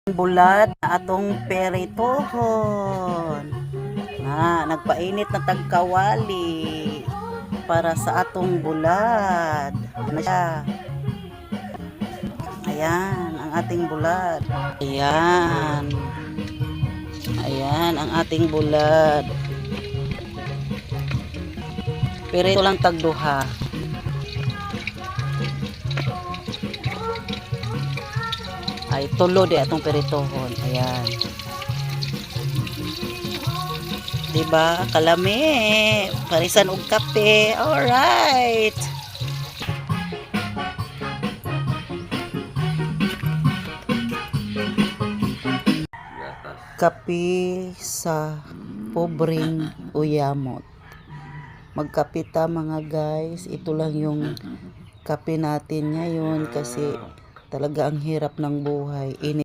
Bulat na atong peritohon. Nagpainit na tagkawali para sa atong bulad. Ano siya? Ayan, ang ating bulad. Ayan. Ayan, ang ating bulad. Perito lang tagduha. Ay, tulo di atong peritohon. Ayan. Diba? Kalami. Parisan og kape. Alright. Kape sa pobreng uyamot. Magkapita mga guys. Ito lang yung kape natin ngayon kasi talaga ang hirap ng buhay.